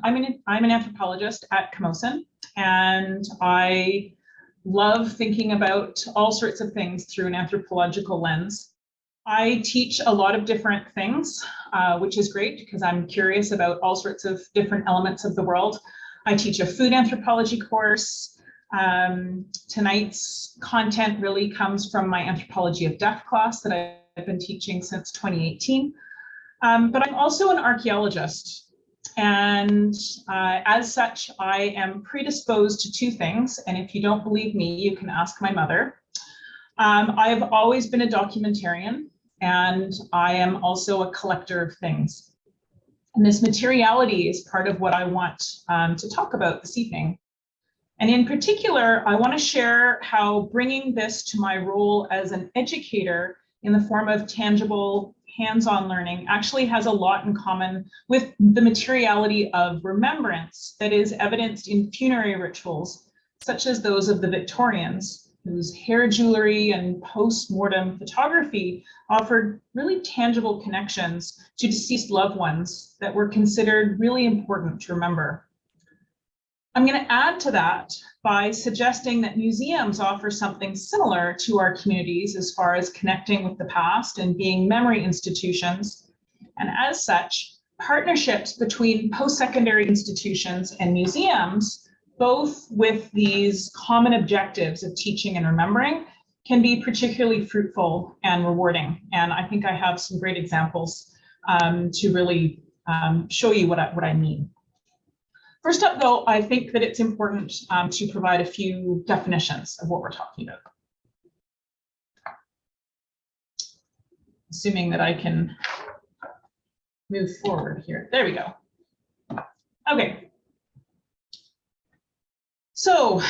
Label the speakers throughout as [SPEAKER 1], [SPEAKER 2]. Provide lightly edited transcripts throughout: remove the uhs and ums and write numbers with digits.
[SPEAKER 1] I'm an anthropologist at Camosun, and I love thinking about all sorts of things through an anthropological lens. I teach a lot of different things, which is great because I'm curious about all sorts of different elements of the world. I teach a food anthropology course. Tonight's content really comes from my Anthropology of Death class that I've been teaching since 2018. But I'm also an archaeologist. And as such, I am predisposed to two things. And if you don't believe me, you can ask my mother. I've always been a documentarian, and I am also a collector of things. And this materiality is part of what I want to talk about this evening. And in particular, I want to share how bringing this to my role as an educator in the form of tangible hands-on learning actually has a lot in common with the materiality of remembrance that is evidenced in funerary rituals, such as those of the Victorians, whose hair jewelry and postmortem photography offered really tangible connections to deceased loved ones that were considered really important to remember. I'm going to add to that by suggesting that museums offer something similar to our communities as far as connecting with the past and being memory institutions. And as such, partnerships between post-secondary institutions and museums, both with these common objectives of teaching and remembering, can be particularly fruitful and rewarding. And I think I have some great examples to really show you what I mean. First up, though, I think that it's important to provide a few definitions of what we're talking about. Assuming that I can move forward here. There we go. Okay. So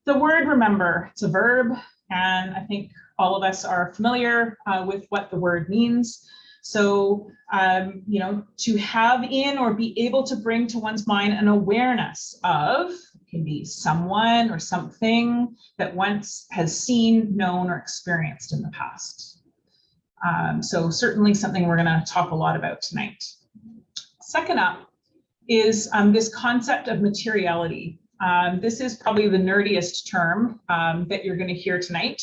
[SPEAKER 1] the word remember, it's a verb, and I think all of us are familiar with what the word means. So, to have in or be able to bring to one's mind an awareness of, it can be someone or something that once has seen, known, or experienced in the past. So certainly something we're going to talk a lot about tonight. Second up is this concept of materiality. This is probably the nerdiest term that you're going to hear tonight.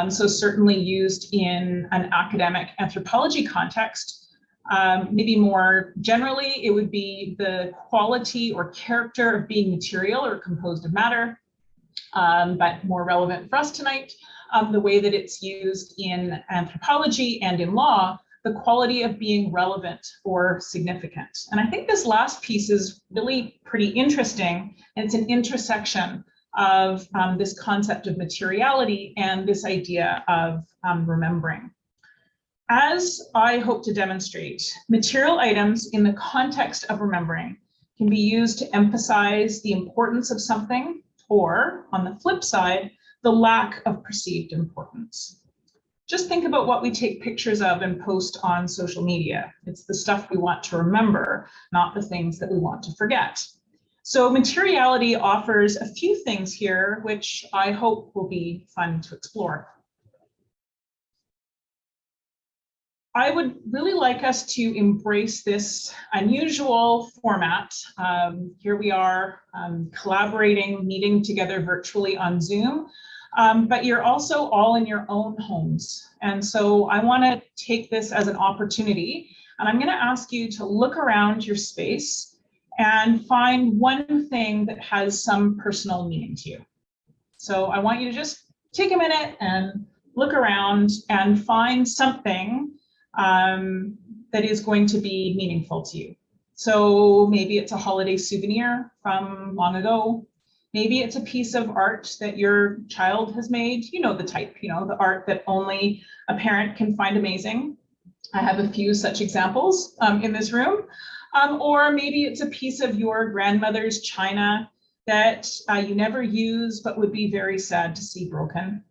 [SPEAKER 1] So certainly used in an academic anthropology context. Maybe more generally, it would be the quality or character of being material or composed of matter, but more relevant for us tonight, the way that it's used in anthropology and in law, the quality of being relevant or significant. And I think this last piece is really pretty interesting, and it's an intersection of this concept of materiality and this idea of remembering. As I hope to demonstrate, material items in the context of remembering can be used to emphasize the importance of something, or on the flip side, the lack of perceived importance. Just think about what we take pictures of and post on social media. It's the stuff we want to remember, not the things that we want to forget. So materiality offers a few things here, which I hope will be fun to explore. I would really like us to embrace this unusual format. Here we are collaborating, meeting together virtually on Zoom, but you're also all in your own homes. And so I want to take this as an opportunity, and I'm going to ask you to look around your space and find one thing that has some personal meaning to you. So I want you to just take a minute and look around and find something that is going to be meaningful to you. So maybe it's a holiday souvenir from long ago. Maybe it's a piece of art that your child has made. You know the type, the art that only a parent can find amazing. I have a few such examples in this room. Or maybe it's a piece of your grandmother's china that you never use, but would be very sad to see broken.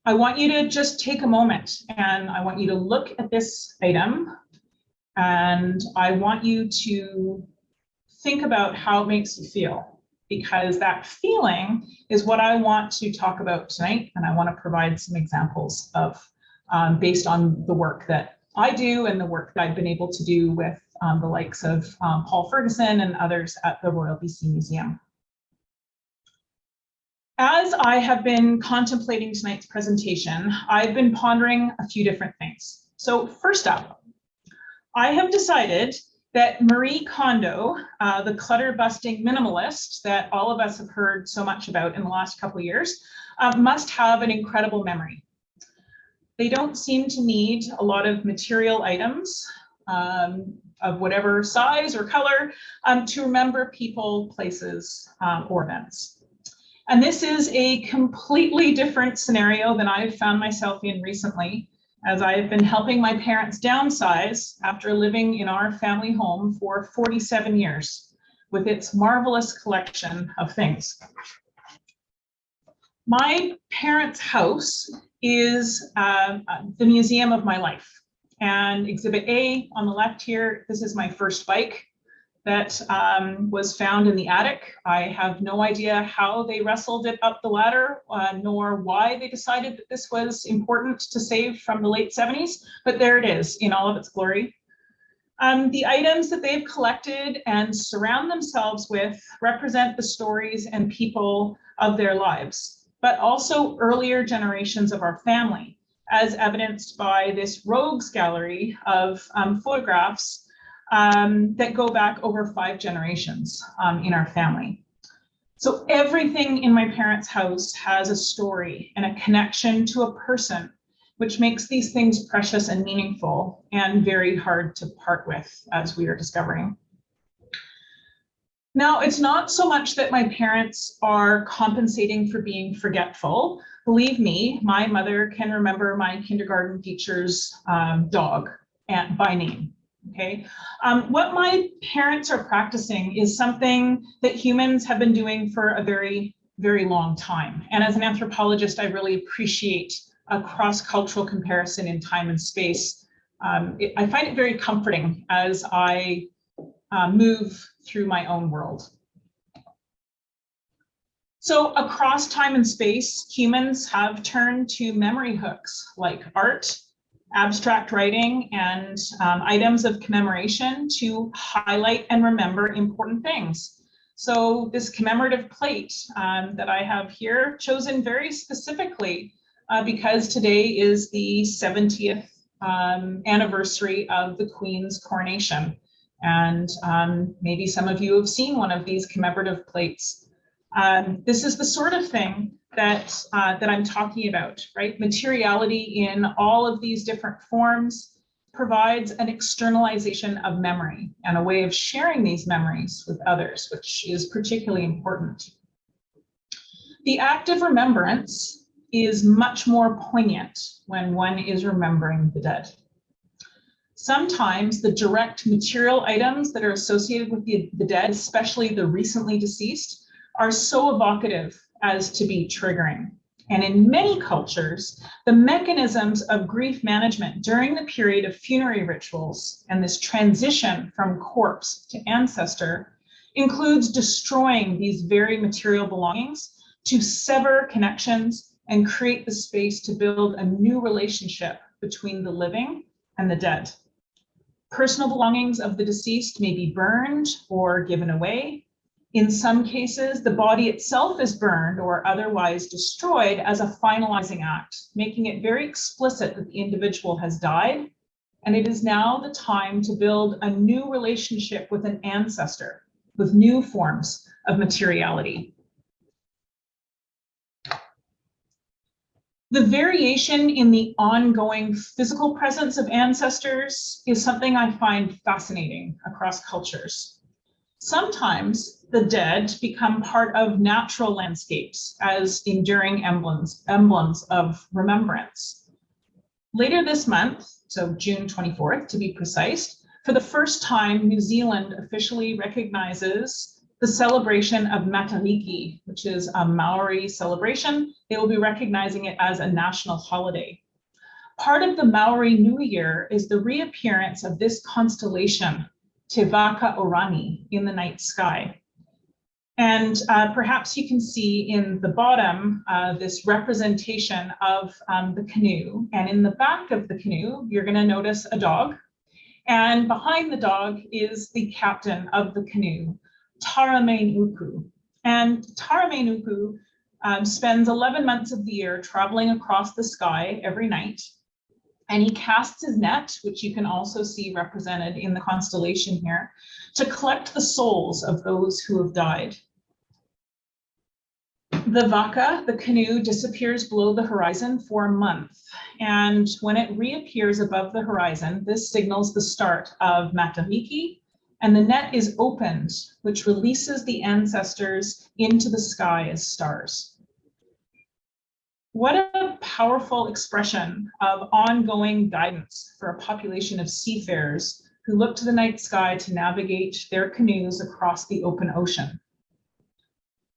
[SPEAKER 1] I want you to just take a moment, and I want you to look at this item, and I want you to think about how it makes you feel, because that feeling is what I want to talk about tonight, and I want to provide some examples of based on the work that I do and the work that I've been able to do with the likes of Paul Ferguson and others at the Royal BC Museum. As I have been contemplating tonight's presentation, I've been pondering a few different things. So first up, I have decided that Marie Kondo, the clutter-busting minimalist that all of us have heard so much about in the last couple of years, must have an incredible memory. They don't seem to need a lot of material items of whatever size or color to remember people, places, or events. And this is a completely different scenario than I've found myself in recently, as I've been helping my parents downsize after living in our family home for 47 years with its marvelous collection of things. My parents' house is the museum of my life. And Exhibit A on the left here, this is my first bike that was found in the attic. I have no idea how they wrestled it up the ladder, nor why they decided that this was important to save from the late 70s, but there it is in all of its glory. The items that they've collected and surround themselves with represent the stories and people of their lives, but also earlier generations of our family, as evidenced by this rogues gallery of photographs that go back over 5 generations in our family. So everything in my parents' house has a story and a connection to a person, which makes these things precious and meaningful and very hard to part with, as we are discovering. Now, it's not so much that my parents are compensating for being forgetful. Believe me, my mother can remember my kindergarten teacher's dog by name. Okay, what my parents are practicing is something that humans have been doing for a very, very long time. And as an anthropologist, I really appreciate a cross-cultural comparison in time and space. I find it very comforting as I move through my own world. So across time and space, humans have turned to memory hooks like art, abstract writing, and items of commemoration to highlight and remember important things. So this commemorative plate that I have here, chosen very specifically because today is the 70th anniversary of the Queen's coronation. And maybe some of you have seen one of these commemorative plates. This is the sort of thing that I'm talking about, right? Materiality in all of these different forms provides an externalization of memory and a way of sharing these memories with others, which is particularly important. The act of remembrance is much more poignant when one is remembering the dead. Sometimes the direct material items that are associated with the dead, especially the recently deceased, are so evocative as to be triggering. And in many cultures, the mechanisms of grief management during the period of funerary rituals and this transition from corpse to ancestor includes destroying these very material belongings to sever connections and create the space to build a new relationship between the living and the dead. Personal belongings of the deceased may be burned or given away. In some cases, the body itself is burned or otherwise destroyed as a finalizing act, making it very explicit that the individual has died, and it is now the time to build a new relationship with an ancestor, with new forms of materiality. The variation in the ongoing physical presence of ancestors is something I find fascinating across cultures. Sometimes the dead become part of natural landscapes as enduring emblems of remembrance. Later this month, so June 24th to be precise, for the first time, New Zealand officially recognizes the celebration of Materiality, which is a Maori celebration. They will be recognizing it as a national holiday. Part of the Maori New Year is the reappearance of this constellation, Te Waka Orani, in the night sky. And perhaps you can see in the bottom this representation of the canoe. And in the back of the canoe, you're going to notice a dog. And behind the dog is the captain of the canoe, Taramenuku. And Taramenuku spends 11 months of the year traveling across the sky every night. And he casts his net, which you can also see represented in the constellation here, to collect the souls of those who have died. The vaka, the canoe, disappears below the horizon for a month. And when it reappears above the horizon, this signals the start of Matamiki, and the net is opened, which releases the ancestors into the sky as stars. What a powerful expression of ongoing guidance for a population of seafarers who look to the night sky to navigate their canoes across the open ocean.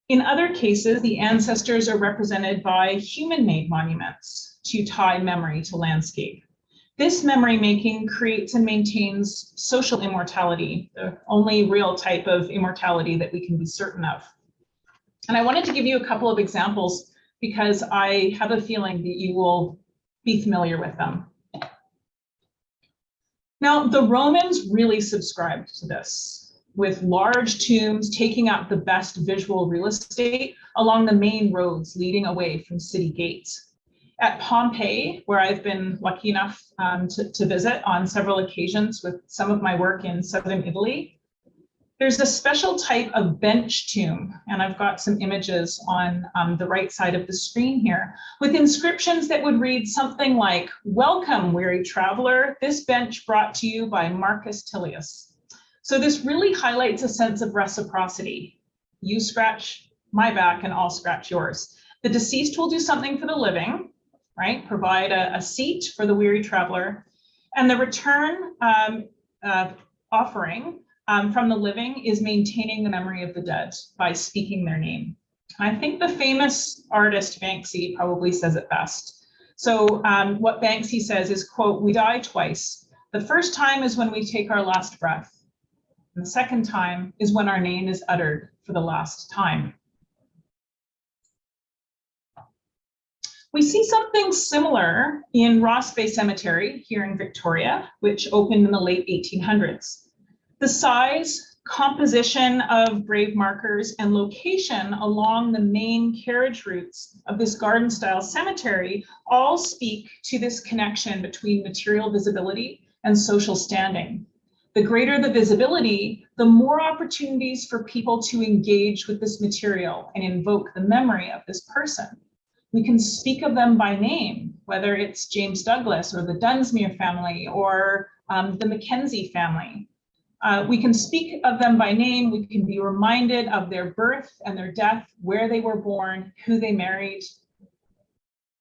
[SPEAKER 1] In other cases, the ancestors are represented by human-made monuments to tie memory to landscape. This memory making creates and maintains social immortality, the only real type of immortality that we can be certain of. And I wanted to give you a couple of examples because I have a feeling that you will be familiar with them. Now, the Romans really subscribed to this, with large tombs taking up the best visual real estate along the main roads leading away from city gates. At Pompeii, where I've been lucky enough to visit on several occasions with some of my work in southern Italy, there's a special type of bench tomb, and I've got some images on the right side of the screen here, with inscriptions that would read something like, "Welcome, weary traveler, this bench brought to you by Marcus Tullius." So this really highlights a sense of reciprocity. You scratch my back and I'll scratch yours. The deceased will do something for the living, right? Provide a seat for the weary traveler. And the return offering from the living is maintaining the memory of the dead by speaking their name. I think the famous artist Banksy probably says it best. So what Banksy says is, quote, "We die twice. The first time is when we take our last breath. And the second time is when our name is uttered for the last time." We see something similar in Ross Bay Cemetery here in Victoria, which opened in the late 1800s. The size, composition of grave markers, and location along the main carriage routes of this garden-style cemetery all speak to this connection between material visibility and social standing. The greater the visibility, the more opportunities for people to engage with this material and invoke the memory of this person. We can speak of them by name, whether it's James Douglas or the Dunsmuir family or the Mackenzie family. We can speak of them by name. We can be reminded of their birth and their death, where they were born, who they married.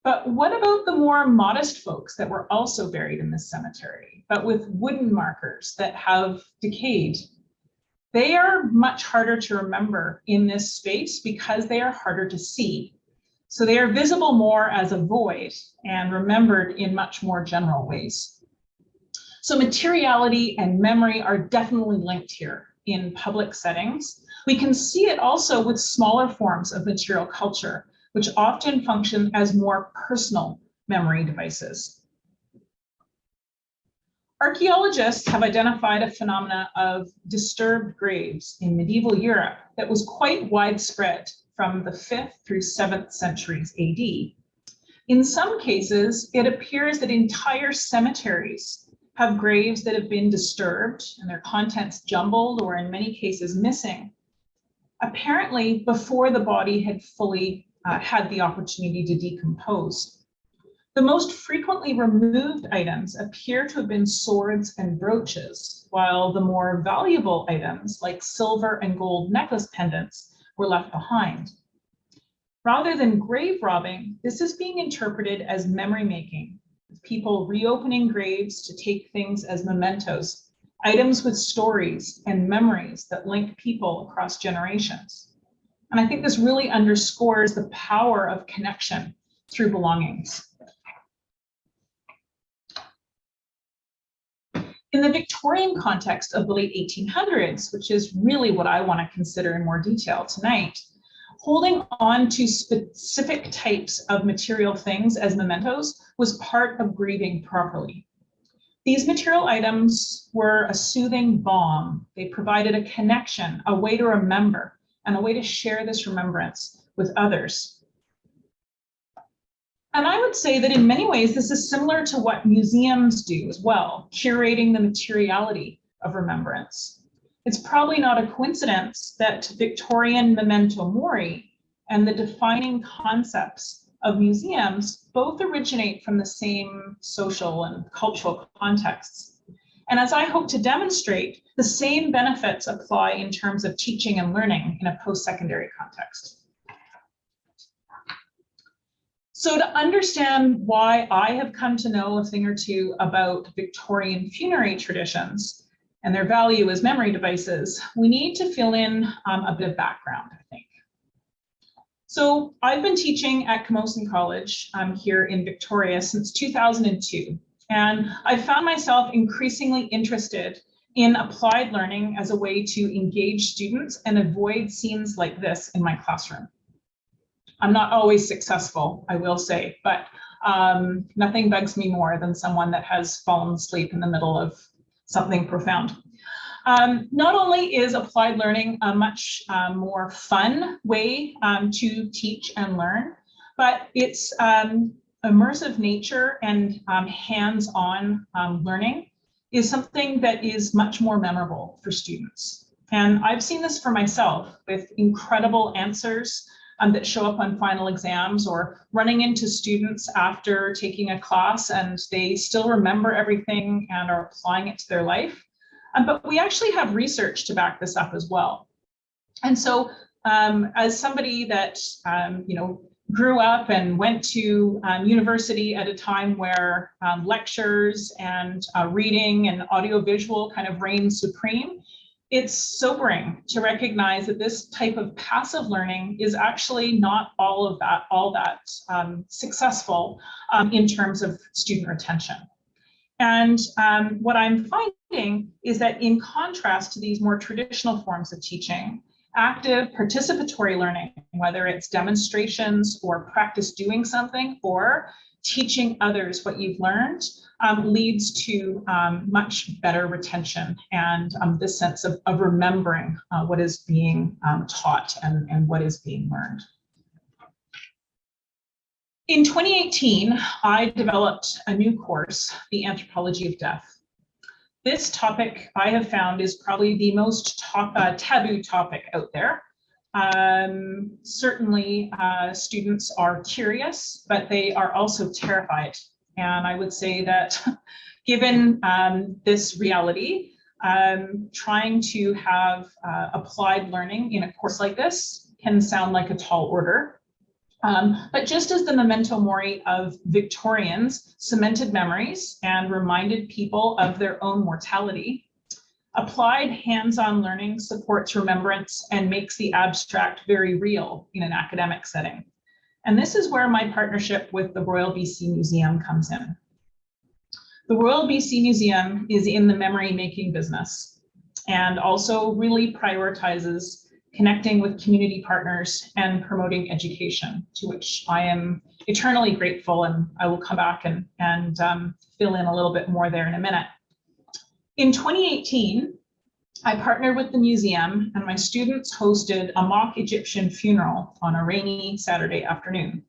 [SPEAKER 1] But what about the more modest folks that were also buried in this cemetery, but with wooden markers that have decayed? They are much harder to remember in this space because they are harder to see. So they are visible more as a void and remembered in much more general ways. So materiality and memory are definitely linked here in public settings. We can see it also with smaller forms of material culture, which often function as more personal memory devices. Archaeologists have identified a phenomena of disturbed graves in medieval Europe that was quite widespread from the 5th through 7th centuries AD. In some cases, it appears that entire cemeteries have graves that have been disturbed and their contents jumbled or in many cases missing, apparently before the body had fully had the opportunity to decompose. The most frequently removed items appear to have been swords and brooches, while the more valuable items like silver and gold necklace pendants were left behind. Rather than grave robbing, this is being interpreted as memory making, with people reopening graves to take things as mementos, items with stories and memories that link people across generations. And I think this really underscores the power of connection through belongings. In the Victorian context of the late 1800s, which is really what I want to consider in more detail tonight, holding on to specific types of material things as mementos was part of grieving properly. These material items were a soothing balm. They provided a connection, a way to remember, and a way to share this remembrance with others. And I would say that in many ways, this is similar to what museums do as well, curating the materiality of remembrance. It's probably not a coincidence that Victorian memento mori and the defining concepts of museums both originate from the same social and cultural contexts. And as I hope to demonstrate, the same benefits apply in terms of teaching and learning in a post-secondary context. So to understand why I have come to know a thing or two about Victorian funerary traditions and their value as memory devices, we need to fill in a bit of background, I think. So I've been teaching at Camosun College here in Victoria since 2002, and I found myself increasingly interested in applied learning as a way to engage students and avoid scenes like this in my classroom. I'm not always successful, I will say, but nothing bugs me more than someone that has fallen asleep in the middle of something profound. Not only is applied learning a much more fun way to teach and learn, but its immersive nature and hands-on learning is something that is much more memorable for students. And I've seen this for myself with incredible answers that show up on final exams, or running into students after taking a class and they still remember everything and are applying it to their life. But we actually have research to back this up as well. And so as somebody that grew up and went to university at a time where lectures and reading and audiovisual kind of reigned supreme, it's sobering to recognize that this type of passive learning is actually not all that successful in terms of student retention. And what I'm finding is that in contrast to these more traditional forms of teaching, active participatory learning, whether it's demonstrations or practice doing something or teaching others what you've learned, leads to much better retention and this sense of remembering what is being taught and what is being learned. In 2018, I developed a new course, the Anthropology of Death. This topic I have found is probably the most taboo topic out there. Certainly students are curious, but they are also terrified. And I would say that given this reality, trying to have applied learning in a course like this can sound like a tall order. But just as the memento mori of Victorians cemented memories and reminded people of their own mortality, applied hands-on learning supports remembrance and makes the abstract very real in an academic setting. And this is where my partnership with the Royal BC Museum comes in. The Royal BC Museum is in the memory making business and also really prioritizes connecting with community partners and promoting education, to which I am eternally grateful, and I will come back and fill in a little bit more there in a minute. In 2018, I partnered with the museum and my students hosted a mock Egyptian funeral on a rainy Saturday afternoon.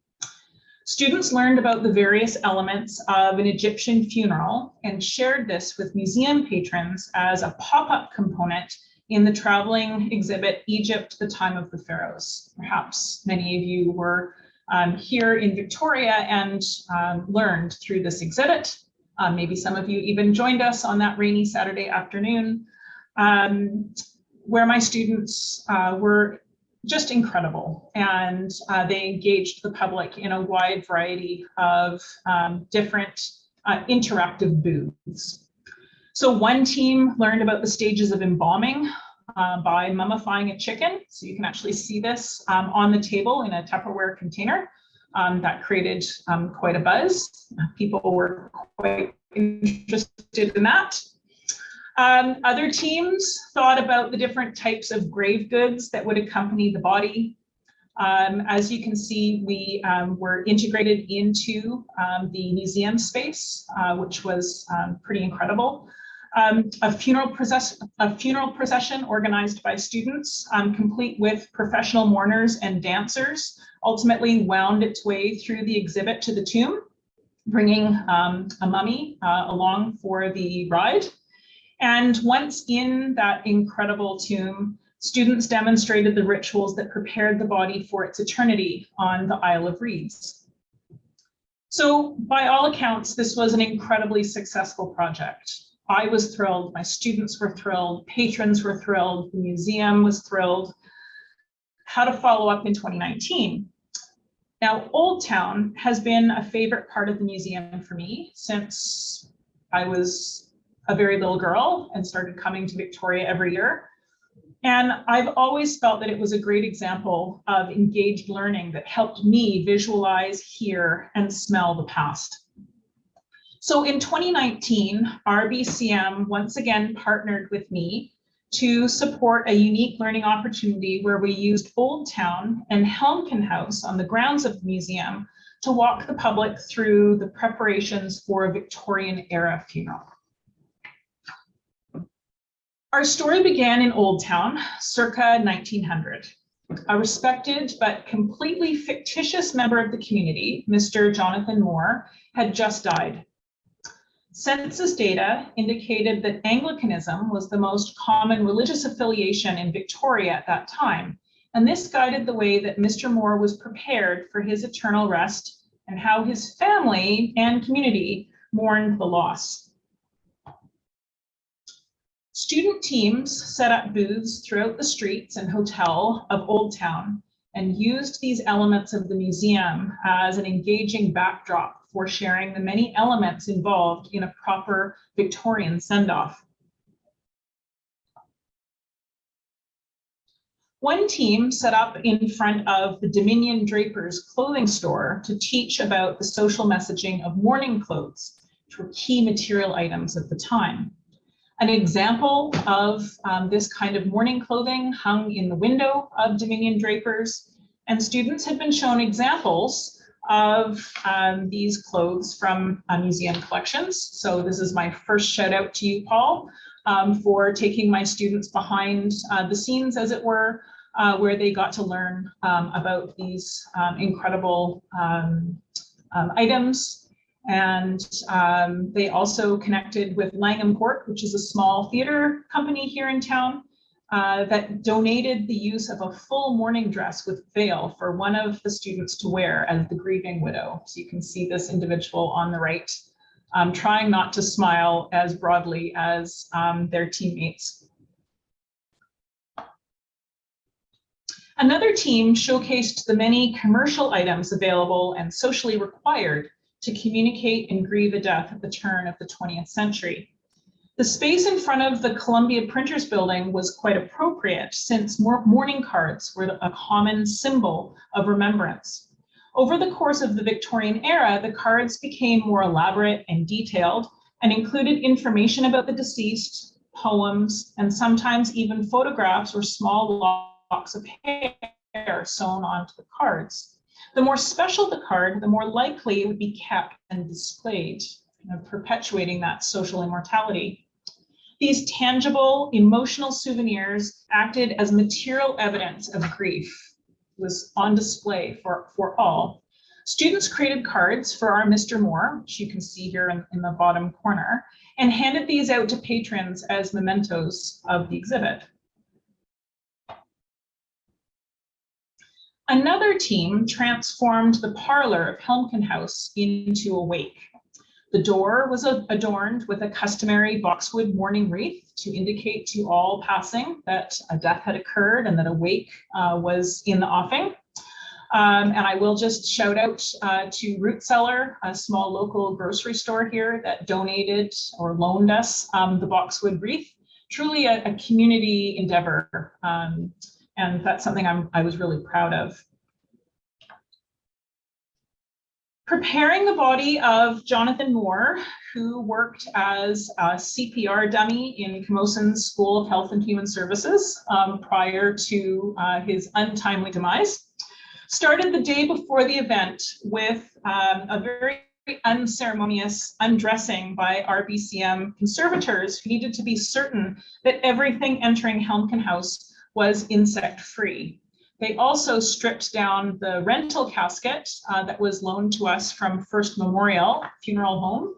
[SPEAKER 1] Students learned about the various elements of an Egyptian funeral and shared this with museum patrons as a pop-up component in the traveling exhibit, Egypt, the Time of the Pharaohs. Perhaps many of you were here in Victoria and learned through this exhibit. Maybe some of you even joined us on that rainy Saturday afternoon, where my students were just incredible. And they engaged the public in a wide variety of different interactive booths. So one team learned about the stages of embalming by mummifying a chicken. So you can actually see this on the table in a Tupperware container. That created quite a buzz. People were quite interested in that. Other teams thought about the different types of grave goods that would accompany the body. As you can see, we were integrated into the museum space, which was pretty incredible. A funeral procession organized by students, complete with professional mourners and dancers, ultimately wound its way through the exhibit to the tomb, bringing a mummy along for the ride. And once in that incredible tomb, students demonstrated the rituals that prepared the body for its eternity on the Isle of Reeds. So by all accounts, this was an incredibly successful project. I was thrilled, my students were thrilled, patrons were thrilled, the museum was thrilled. How to follow up in 2019. Now, Old Town has been a favorite part of the museum for me since I was a very little girl and started coming to Victoria every year. And I've always felt that it was a great example of engaged learning that helped me visualize, hear, and smell the past. So in 2019, RBCM once again partnered with me to support a unique learning opportunity where we used Old Town and Helmkin House on the grounds of the museum to walk the public through the preparations for a Victorian era funeral. Our story began in Old Town, circa 1900. A respected but completely fictitious member of the community, Mr. Jonathan Moore, had just died. Census data indicated that Anglicanism was the most common religious affiliation in Victoria at that time, and this guided the way that Mr. Moore was prepared for his eternal rest and how his family and community mourned the loss. Student teams set up booths throughout the streets and hotel of Old Town and used these elements of the museum as an engaging backdrop for sharing the many elements involved in a proper Victorian send-off. One team set up in front of the Dominion Draper's clothing store to teach about the social messaging of mourning clothes, which were key material items at the time. An example of this kind of mourning clothing hung in the window of Dominion Draper's, and students had been shown examples of these clothes from museum collections. So this is my first shout out to you, Paul, for taking my students behind the scenes, as it were, where they got to learn about these incredible items. And they also connected with Langham Court, which is a small theater company here in town, that donated the use of a full mourning dress with veil for one of the students to wear as the grieving widow. So you can see this individual on the right, trying not to smile as broadly as their teammates. Another team showcased the many commercial items available and socially required to communicate and grieve a death at the turn of the 20th century. The space in front of the Columbia Printers Building was quite appropriate since mourning cards were a common symbol of remembrance. Over the course of the Victorian era, the cards became more elaborate and detailed and included information about the deceased, poems, and sometimes even photographs or small locks of hair sewn onto the cards. The more special the card, the more likely it would be kept and displayed, perpetuating that social immortality. These tangible, emotional souvenirs acted as material evidence of grief. It was on display for all. Students created cards for our Mr. Moore, which you can see here in the bottom corner, and handed these out to patrons as mementos of the exhibit. Another team transformed the parlor of Helmkin House into a wake. The door was adorned with a customary boxwood mourning wreath to indicate to all passing that a death had occurred and that a wake was in the offing. And I will just shout out to Root Cellar, a small local grocery store here that donated or loaned us the boxwood wreath. Truly a community endeavor. And that's something I was really proud of. Preparing the body of Jonathan Moore, who worked as a CPR dummy in Camosun's School of Health and Human Services prior to his untimely demise, started the day before the event with a very unceremonious undressing by RBCM conservators who needed to be certain that everything entering Helmken House was insect-free. They also stripped down the rental casket that was loaned to us from First Memorial Funeral Home,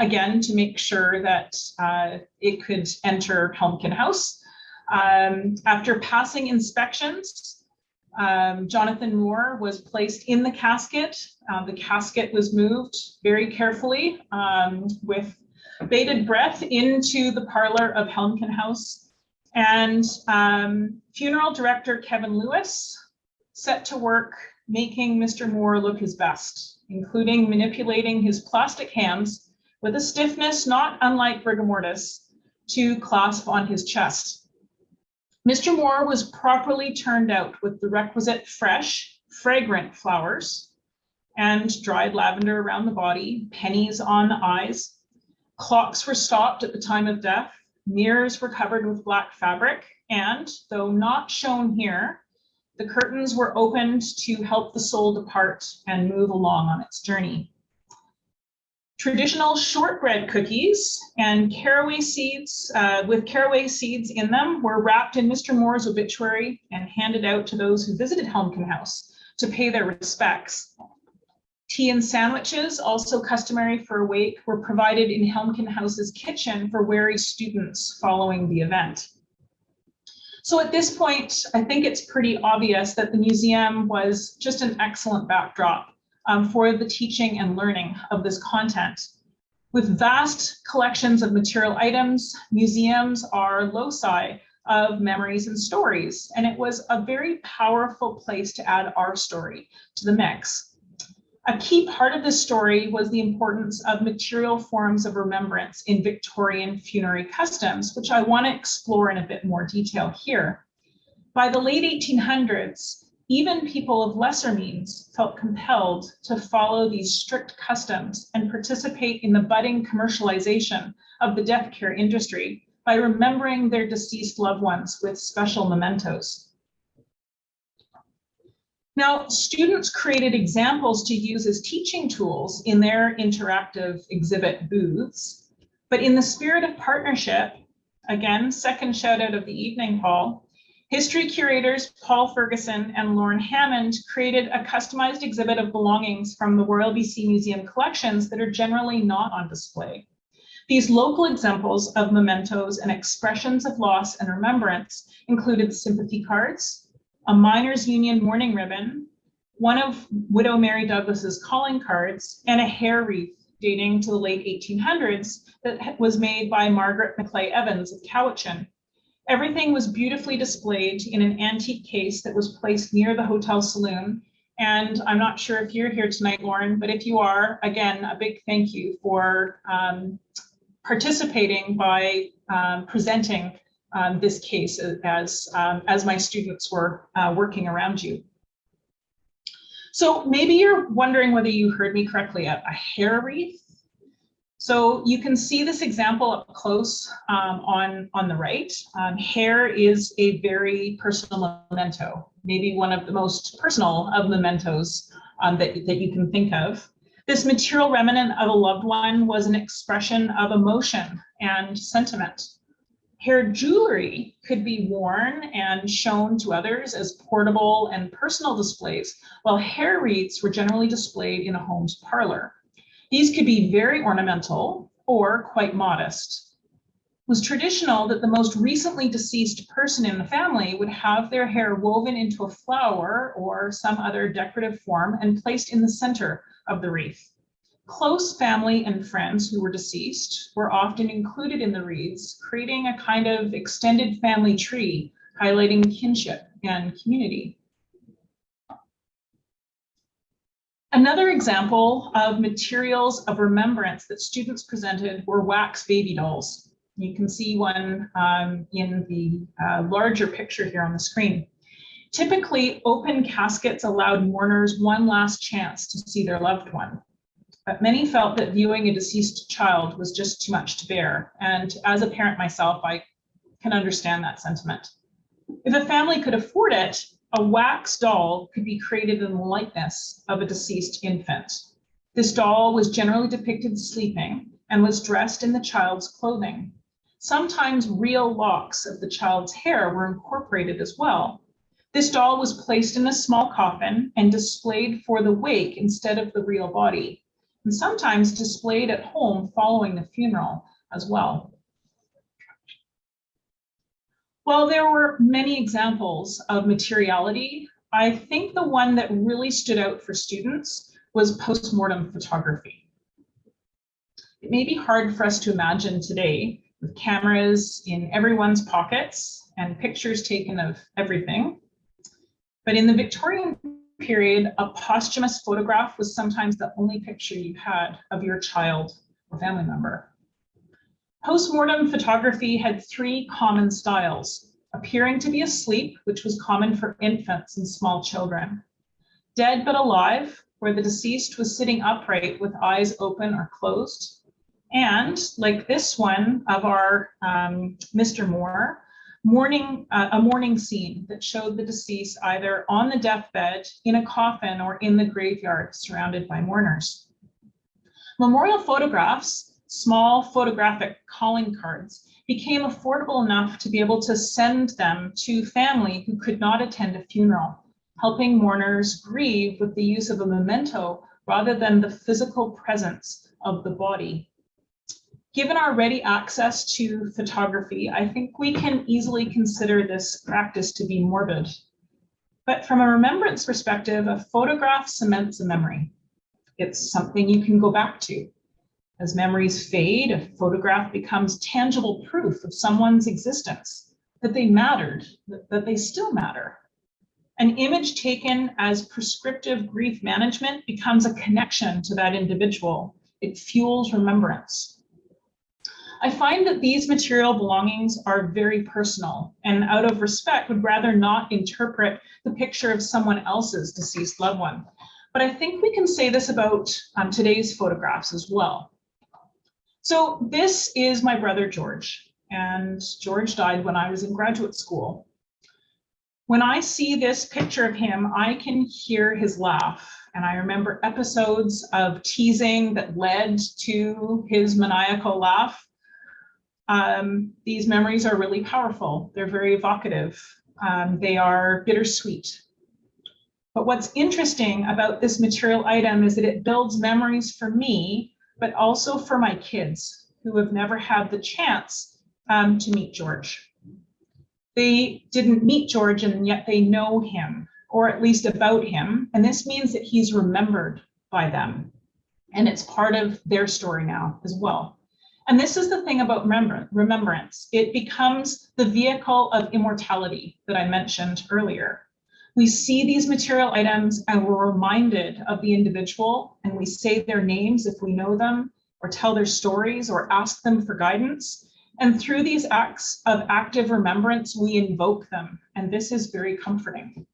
[SPEAKER 1] again, to make sure that it could enter Helmken House. After passing inspections, Jonathan Moore was placed in the casket. The casket was moved very carefully with bated breath into the parlor of Helmken House. And funeral director Kevin Lewis set to work making Mr. Moore look his best, including manipulating his plastic hands with a stiffness not unlike rigor mortis to clasp on his chest. Mr. Moore was properly turned out with the requisite fresh, fragrant flowers and dried lavender around the body, pennies on the eyes. Clocks were stopped at the time of death. Mirrors were covered with black fabric, and though not shown here, the curtains were opened to help the soul depart and move along on its journey. Traditional shortbread cookies and caraway seeds with caraway seeds in them were wrapped in Mr. Moore's obituary and handed out to those who visited Helmken House to pay their respects. Tea and sandwiches, also customary for a wake, were provided in Helmken House's kitchen for wary students following the event. So at this point, I think it's pretty obvious that the museum was just an excellent backdrop for the teaching and learning of this content. With vast collections of material items, museums are loci of memories and stories, and it was a very powerful place to add our story to the mix. A key part of this story was the importance of material forms of remembrance in Victorian funerary customs, which I want to explore in a bit more detail here. By the late 1800s, even people of lesser means felt compelled to follow these strict customs and participate in the budding commercialization of the death care industry by remembering their deceased loved ones with special mementos. Now, students created examples to use as teaching tools in their interactive exhibit booths, but in the spirit of partnership, again, second shout out of the evening, Paul, history curators Paul Ferguson and Lauren Hammond created a customized exhibit of belongings from the Royal BC Museum collections that are generally not on display. These local examples of mementos and expressions of loss and remembrance included sympathy cards, a miners' union mourning ribbon, one of Widow Mary Douglas's calling cards, and a hair wreath dating to the late 1800s that was made by Margaret McClay Evans of Cowichan. Everything was beautifully displayed in an antique case that was placed near the hotel saloon. And I'm not sure if you're here tonight, Lauren, but if you are, again, a big thank you for participating by presenting this case as my students were working around you. So maybe you're wondering whether you heard me correctly, a hair wreath. So you can see this example up close on the right. Hair is a very personal memento, maybe one of the most personal of mementos that you can think of. This material remnant of a loved one was an expression of emotion and sentiment. Hair jewelry could be worn and shown to others as portable and personal displays, while hair wreaths were generally displayed in a home's parlor. These could be very ornamental or quite modest. It was traditional that the most recently deceased person in the family would have their hair woven into a flower or some other decorative form and placed in the center of the wreath. Close family and friends who were deceased were often included in the wreaths, creating a kind of extended family tree, highlighting kinship and community. Another example of materials of remembrance that students presented were wax baby dolls. You can see one in the larger picture here on the screen. Typically, open caskets allowed mourners one last chance to see their loved one, but many felt that viewing a deceased child was just too much to bear. And as a parent myself, I can understand that sentiment. If a family could afford it, A wax doll could be created in the likeness of a deceased infant. This doll was generally depicted sleeping and was dressed in the child's clothing. Sometimes real locks of the child's hair were incorporated as well. This doll was placed in a small coffin and displayed for the wake instead of the real body, and sometimes displayed at home following the funeral as well. While there were many examples of materiality, I think the one that really stood out for students was postmortem photography. It may be hard for us to imagine today with cameras in everyone's pockets and pictures taken of everything. But in the Victorian period, a posthumous photograph was sometimes the only picture you had of your child or family member. Postmortem photography had three common styles: appearing to be asleep, which was common for infants and small children; dead but alive, where the deceased was sitting upright with eyes open or closed; and, like this one of our Mr. Moore, a mourning scene that showed the deceased either on the deathbed, in a coffin, or in the graveyard surrounded by mourners. Memorial photographs, small photographic calling cards, became affordable enough to be able to send them to family who could not attend a funeral, helping mourners grieve with the use of a memento rather than the physical presence of the body. Given our ready access to photography, I think we can easily consider this practice to be morbid. But from a remembrance perspective, a photograph cements a memory. It's something you can go back to. As memories fade, a photograph becomes tangible proof of someone's existence, that they mattered, that they still matter. An image taken as prescriptive grief management becomes a connection to that individual. It fuels remembrance. I find that these material belongings are very personal, and out of respect would rather not interpret the picture of someone else's deceased loved one. But I think we can say this about today's photographs as well. So this is my brother George, and George died when I was in graduate school. When I see this picture of him, I can hear his laugh, and I remember episodes of teasing that led to his maniacal laugh. These memories are really powerful. They're very evocative. They are bittersweet. But what's interesting about this material item is that it builds memories for me, but also for my kids who have never had the chance to meet George. They didn't meet George, and yet they know him, or at least about him. And this means that he's remembered by them. And it's part of their story now as well. And this is the thing about remembrance. It becomes the vehicle of immortality that I mentioned earlier. We see these material items and we're reminded of the individual, and we say their names if we know them, or tell their stories, or ask them for guidance. And through these acts of active remembrance, we invoke them, and this is very comforting.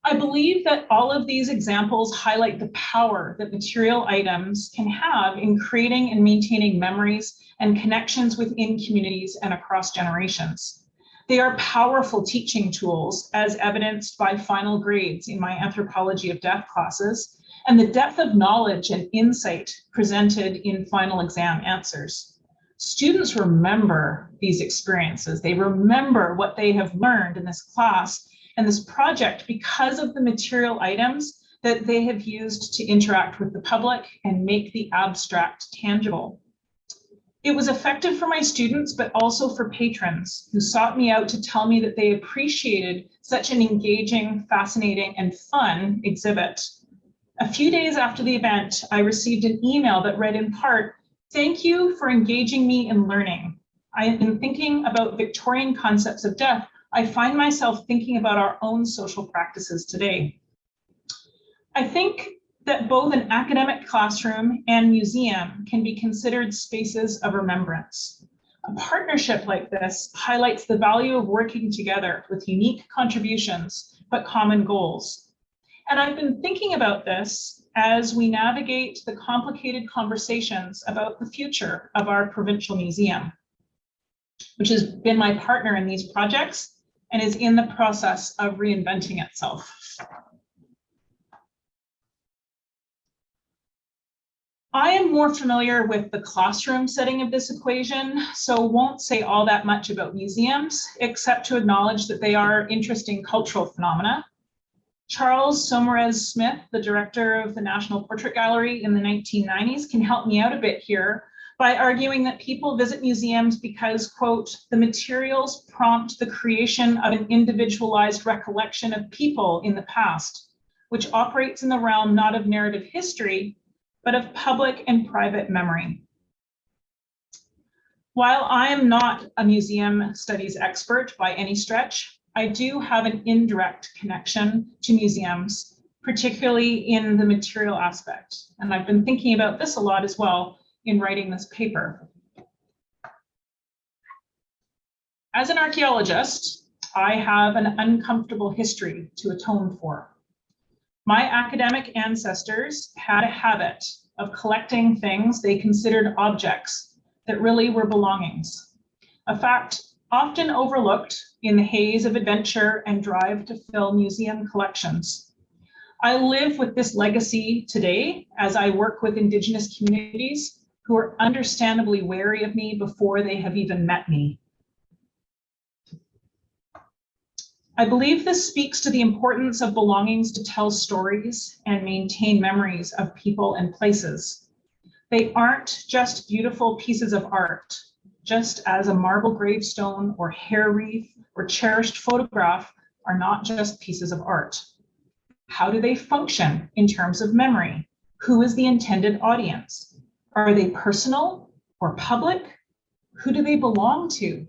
[SPEAKER 1] I believe that all of these examples highlight the power that material items can have in creating and maintaining memories and connections within communities and across generations. They are powerful teaching tools, as evidenced by final grades in my Anthropology of Death classes, and the depth of knowledge and insight presented in final exam answers. Students remember these experiences. They remember what they have learned in this class and this project because of the material items that they have used to interact with the public and make the abstract tangible. It was effective for my students, but also for patrons who sought me out to tell me that they appreciated such an engaging, fascinating, and fun exhibit. A few days after the event, I received an email that read in part, "Thank you for engaging me in learning. I have been thinking about Victorian concepts of death. I find myself thinking about our own social practices today." I think that both an academic classroom and museum can be considered spaces of remembrance. A partnership like this highlights the value of working together with unique contributions, but common goals. And I've been thinking about this as we navigate the complicated conversations about the future of our provincial museum. which has been my partner in these projects and is in the process of reinventing itself. I am more familiar with the classroom setting of this equation, so won't say all that much about museums, except to acknowledge that they are interesting cultural phenomena. Charles Saumarez Smith, the director of the National Portrait Gallery in the 1990s, can help me out a bit here by arguing that people visit museums because, quote, the materials prompt the creation of an individualized recollection of people in the past, which operates in the realm not of narrative history, but of public and private memory. While I am not a museum studies expert by any stretch, I do have an indirect connection to museums, particularly in the material aspect. And I've been thinking about this a lot as well in writing this paper. As an archaeologist, I have an uncomfortable history to atone for. My academic ancestors had a habit of collecting things they considered objects that really were belongings, a fact often overlooked in the haze of adventure and drive to fill museum collections. I live with this legacy today as I work with Indigenous communities who are understandably wary of me before they have even met me. I believe this speaks to the importance of belongings to tell stories and maintain memories of people and places. They aren't just beautiful pieces of art, just as a marble gravestone or hair wreath or cherished photograph are not just pieces of art. How do they function in terms of memory? Who is the intended audience? Are they personal or public? Who do they belong to?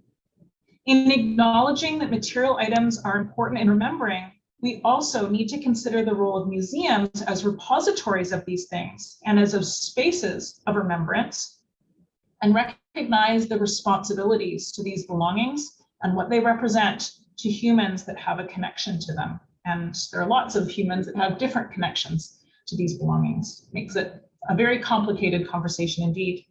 [SPEAKER 1] In acknowledging that material items are important in remembering, we also need to consider the role of museums as repositories of these things and as of spaces of remembrance, and recognize the responsibilities to these belongings and what they represent to humans that have a connection to them. And there are lots of humans that have different connections to these belongings. Makes it a very complicated conversation indeed.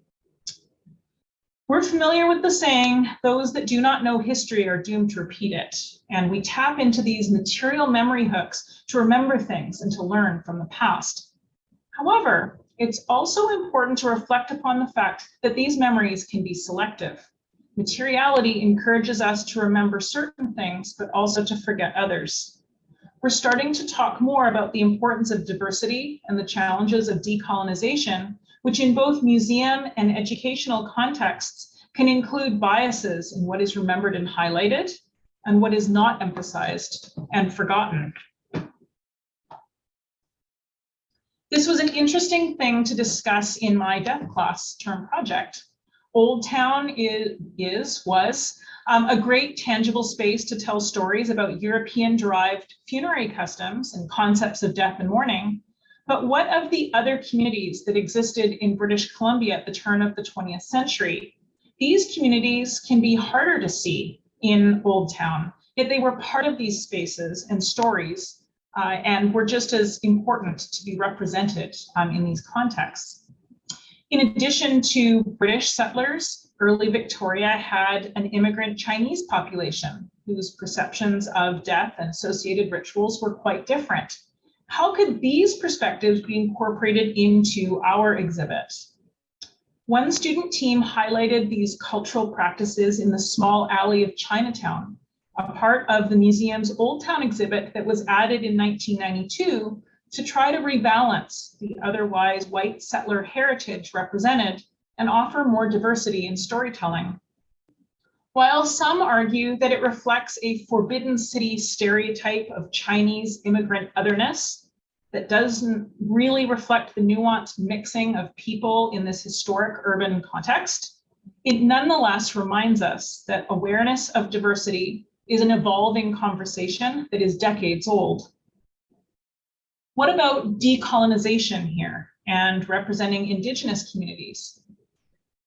[SPEAKER 1] We're familiar with the saying, those that do not know history are doomed to repeat it. And we tap into these material memory hooks to remember things and to learn from the past. However, it's also important to reflect upon the fact that these memories can be selective. Materiality encourages us to remember certain things, but also to forget others. We're starting to talk more about the importance of diversity and the challenges of decolonization, which in both museum and educational contexts can include biases in what is remembered and highlighted and what is not emphasized and forgotten. This was an interesting thing to discuss in my death class term project. Old Town was a great tangible space to tell stories about European-derived funerary customs and concepts of death and mourning. But what of the other communities that existed in British Columbia at the turn of the 20th century? These communities can be harder to see in Old Town, yet they were part of these spaces and stories and were just as important to be represented in these contexts. In addition to British settlers, early Victoria had an immigrant Chinese population whose perceptions of death and associated rituals were quite different. How could these perspectives be incorporated into our exhibit? One student team highlighted these cultural practices in the small alley of Chinatown, a part of the museum's Old Town exhibit that was added in 1992 to try to rebalance the otherwise white settler heritage represented and offer more diversity in storytelling. While some argue that it reflects a Forbidden City stereotype of Chinese immigrant otherness that doesn't really reflect the nuanced mixing of people in this historic urban context, it nonetheless reminds us that awareness of diversity is an evolving conversation that is decades old. What about decolonization here and representing Indigenous communities?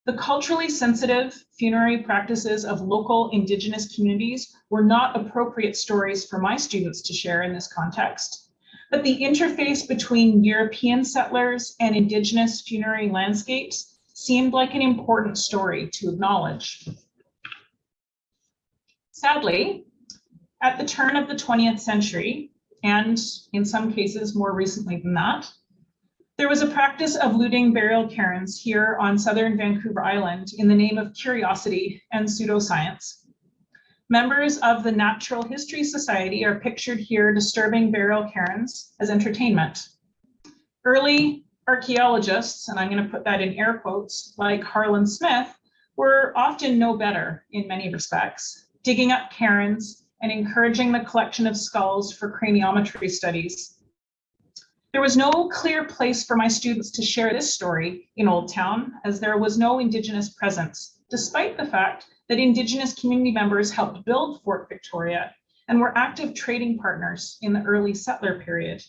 [SPEAKER 1] The culturally sensitive funerary practices of local Indigenous communities were not appropriate stories for my students to share in this context, but the interface between European settlers and Indigenous funerary landscapes seemed like an important story to acknowledge. Sadly, at the turn of the 20th century, and in some cases more recently than that, there was a practice of looting burial cairns here on southern Vancouver Island in the name of curiosity and pseudoscience. Members of the Natural History Society are pictured here disturbing burial cairns as entertainment. Early archaeologists, and I'm going to put that in air quotes, like Harlan Smith, were often no better in many respects, digging up cairns and encouraging the collection of skulls for craniometry studies. There was no clear place for my students to share this story in Old Town, as there was no Indigenous presence, despite the fact that Indigenous community members helped build Fort Victoria and were active trading partners in the early settler period.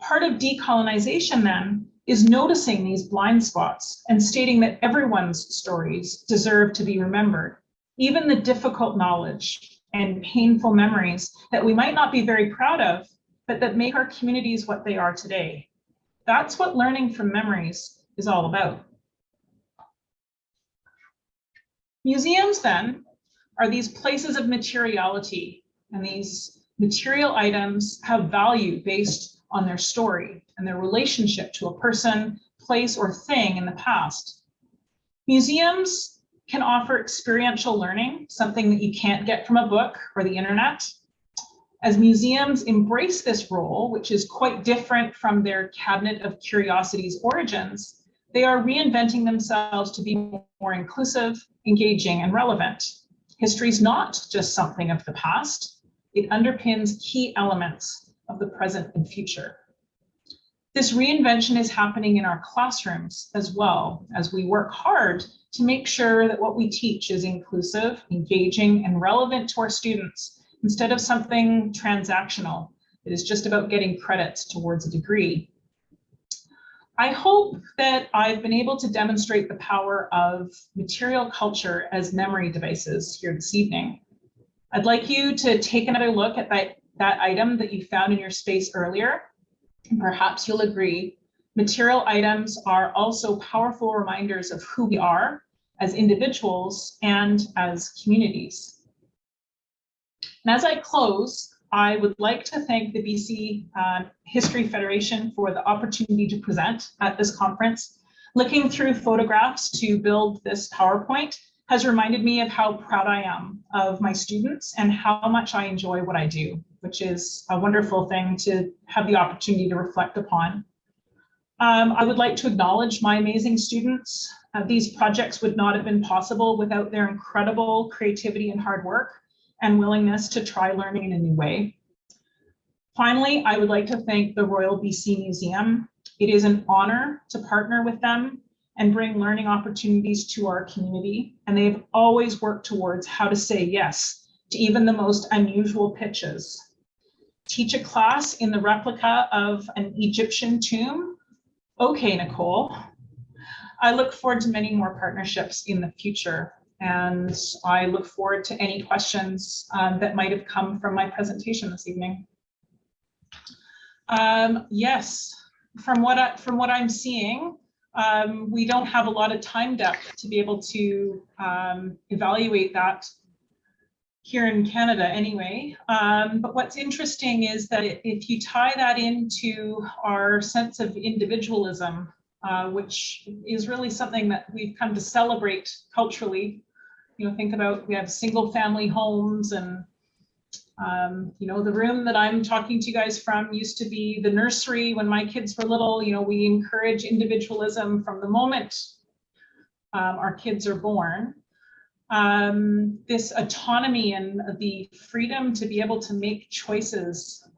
[SPEAKER 1] Part of decolonization then is noticing these blind spots and stating that everyone's stories deserve to be remembered, even the difficult knowledge and painful memories that we might not be very proud of, but that make our communities what they are today. That's what learning from memories is all about. Museums then are these places of materiality, and these material items have value based on their story and their relationship to a person, place, or thing in the past. Museums can offer experiential learning, something that you can't get from a book or the internet. As museums embrace this role, which is quite different from their cabinet of curiosities origins, they are reinventing themselves to be more inclusive, engaging, and relevant. History is not just something of the past. It underpins key elements of the present and future. This reinvention is happening in our classrooms as well, as we work hard to make sure that what we teach is inclusive, engaging, and relevant to our students, instead of something transactional that is just about getting credits towards a degree. I hope that I've been able to demonstrate the power of material culture as memory devices here this evening. I'd like you to take another look at that item that you found in your space earlier. And perhaps you'll agree, material items are also powerful reminders of who we are as individuals and as communities. And as I close, I would like to thank the BC History Federation for the opportunity to present at this conference. Looking through photographs to build this PowerPoint has reminded me of how proud I am of my students and how much I enjoy what I do, which is a wonderful thing to have the opportunity to reflect upon. I would like to acknowledge my amazing students. These projects would not have been possible without their incredible creativity and hard work and willingness to try learning in a new way. Finally, I would like to thank the Royal BC Museum. It is an honor to partner with them and bring learning opportunities to our community, and they've always worked towards how to say yes to even the most unusual pitches. Teach a class in the replica of an Egyptian tomb? Okay, Nicole. I look forward to many more partnerships in the future. And I look forward to any questions that might have come from my presentation this evening. Yes, from what I'm seeing, we don't have a lot of time depth to be able to evaluate that here in Canada anyway. But what's interesting is that if you tie that into our sense of individualism, which is really something that we've come to celebrate culturally. You know, think about, we have single family homes, and you know, the room that I'm talking to you guys from used to be the nursery when my kids were little. You know, we encourage individualism from the moment our kids are born. This autonomy and the freedom to be able to make choices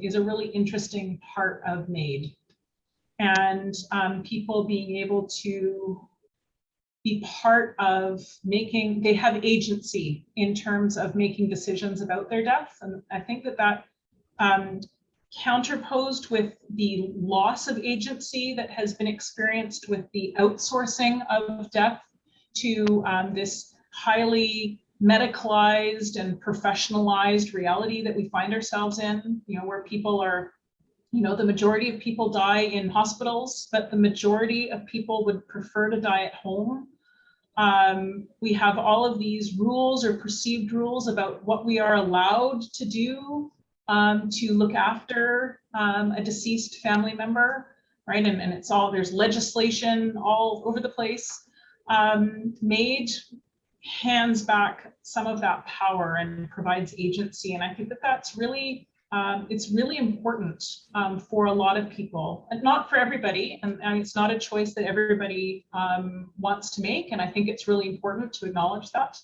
[SPEAKER 1] is a really interesting part of MAID. And people being able to be part of making, they have agency in terms of making decisions about their death. And I think that counterposed with the loss of agency that has been experienced with the outsourcing of death to this highly medicalized and professionalized reality that we find ourselves in, you know, where people are, you know, the majority of people die in hospitals, but the majority of people would prefer to die at home. We have all of these rules or perceived rules about what we are allowed to do to look after a deceased family member, right? And it's all, there's legislation all over the place. MAID hands back some of that power and provides agency. And I think that that's really, it's really important for a lot of people, and not for everybody. And it's not a choice that everybody wants to make. And I think it's really important to acknowledge that.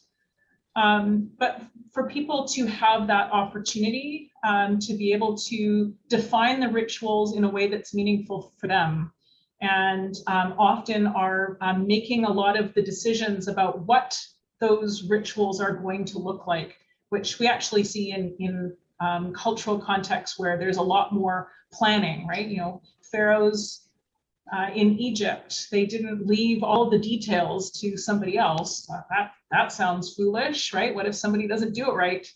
[SPEAKER 1] But for people to have that opportunity to be able to define the rituals in a way that's meaningful for them, and often are making a lot of the decisions about what those rituals are going to look like, which we actually see in cultural contexts where there's a lot more planning, right? You know, pharaohs in Egypt, they didn't leave all the details to somebody else. That sounds foolish, right? What if somebody doesn't do it right?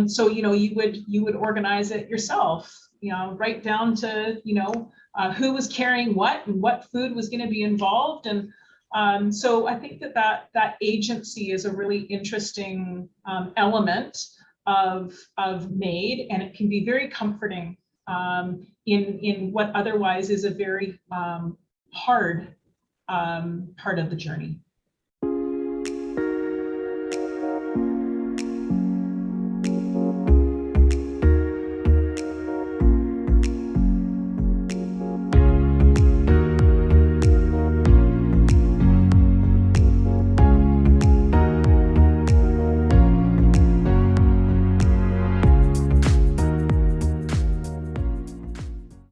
[SPEAKER 1] So, you know, you would organize it yourself, you know, right down to, you know, who was carrying what and what food was going to be involved. And so I think that agency is a really interesting element of MAID, and it can be very comforting in what otherwise is a very hard part of the journey.